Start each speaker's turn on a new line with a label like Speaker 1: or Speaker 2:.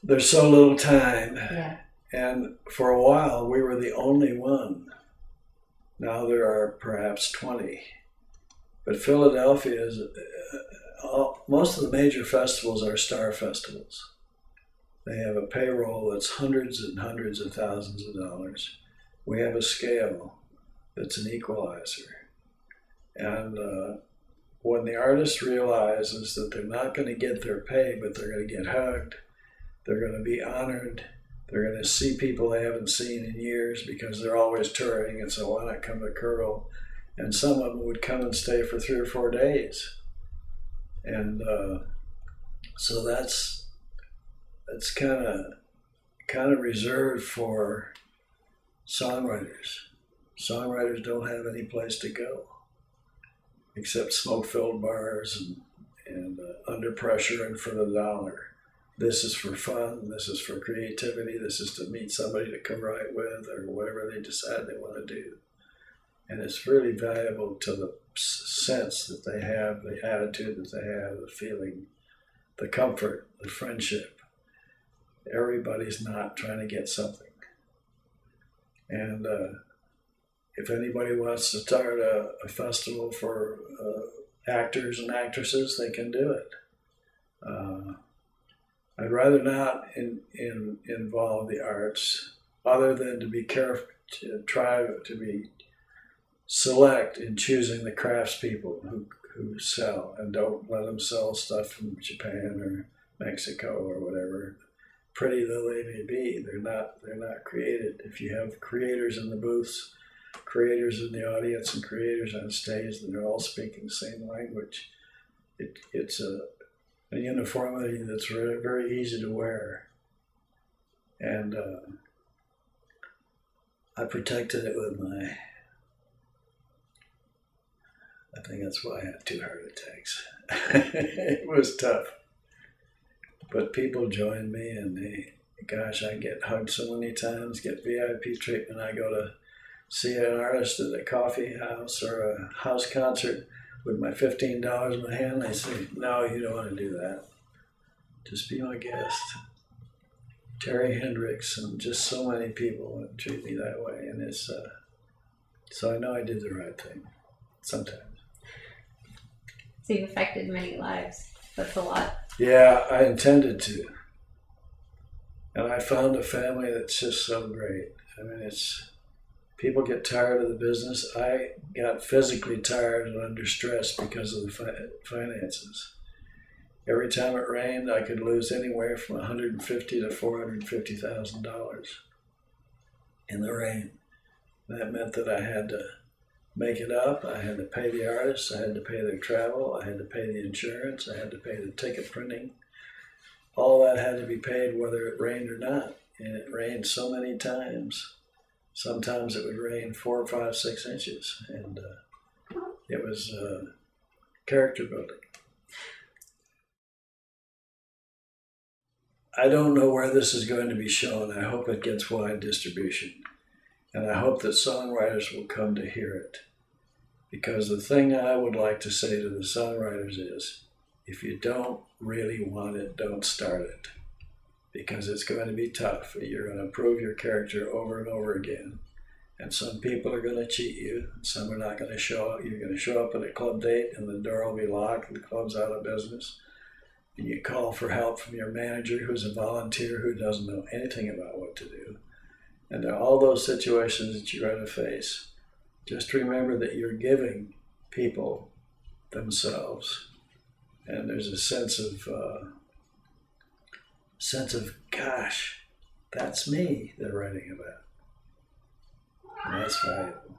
Speaker 1: there's so little time.
Speaker 2: Yeah.
Speaker 1: And for a while, we were the only one. Now there are perhaps 20. But Philadelphia is, most of the major festivals are star festivals. They have a payroll that's hundreds and hundreds of thousands of dollars. We have a scale that's an equalizer. And when the artist realizes that they're not going to get their pay, but they're going to get hugged, they're going to be honored, they're going to see people they haven't seen in years because they're always touring, and so why not come to Kerrville? And some of them would come and stay for 3 or 4 days. And so that's kind of reserved for songwriters. Songwriters don't have any place to go except smoke-filled bars and under pressure and for the dollar. This is for fun, this is for creativity, this is to meet somebody to co-write with or whatever they decide they want to do. And it's really valuable to the sense that they have, the attitude that they have, the feeling, the comfort, the friendship. Everybody's not trying to get something. And if anybody wants to start a festival for actors and actresses, they can do it. I'd rather not involve the arts other than to be careful, to try to be select in choosing the craftspeople who sell, and don't let them sell stuff from Japan or Mexico or whatever. Pretty though they may be, they're not created. If you have creators in the booths, creators in the audience, and creators on stage, then they're all speaking the same language. It's a uniformity that's very, very easy to wear. And I protected it with I think that's why I had 2 heart attacks. It was tough. But people joined me, and I get hugged so many times, get VIP treatment. I go to see an artist at a coffee house or a house concert with my $15 in my hand. They say, no, you don't want to do that. Just be my guest. Terry Hendricks and just so many people treat me that way. And it's, so I know I did the right thing sometimes.
Speaker 2: So you've affected many lives. That's a lot.
Speaker 1: Yeah, I intended to. And I found a family that's just so great. I mean, people get tired of the business. I got physically tired and under stress because of the finances. Every time it rained, I could lose anywhere from $150,000 to $450,000 in the rain. That meant that I had to make it up. I had to pay the artists. I had to pay their travel. I had to pay the insurance. I had to pay the ticket printing. All that had to be paid whether it rained or not. And it rained so many times. Sometimes it would rain 4, 5, 6 inches. And it was character building. I don't know where this is going to be shown. I hope it gets wide distribution. And I hope that songwriters will come to hear it. Because the thing I would like to say to the songwriters is, if you don't really want it, don't start it. Because it's going to be tough. You're going to prove your character over and over again. And some people are going to cheat you. Some are not going to show up. You're going to show up at a club date and the door will be locked and the club's out of business. And you call for help from your manager, who's a volunteer who doesn't know anything about what to do. And there are all those situations that you're going to face. Just remember that you're giving people themselves. And there's a sense of, gosh, that's me they're writing about. And that's valuable.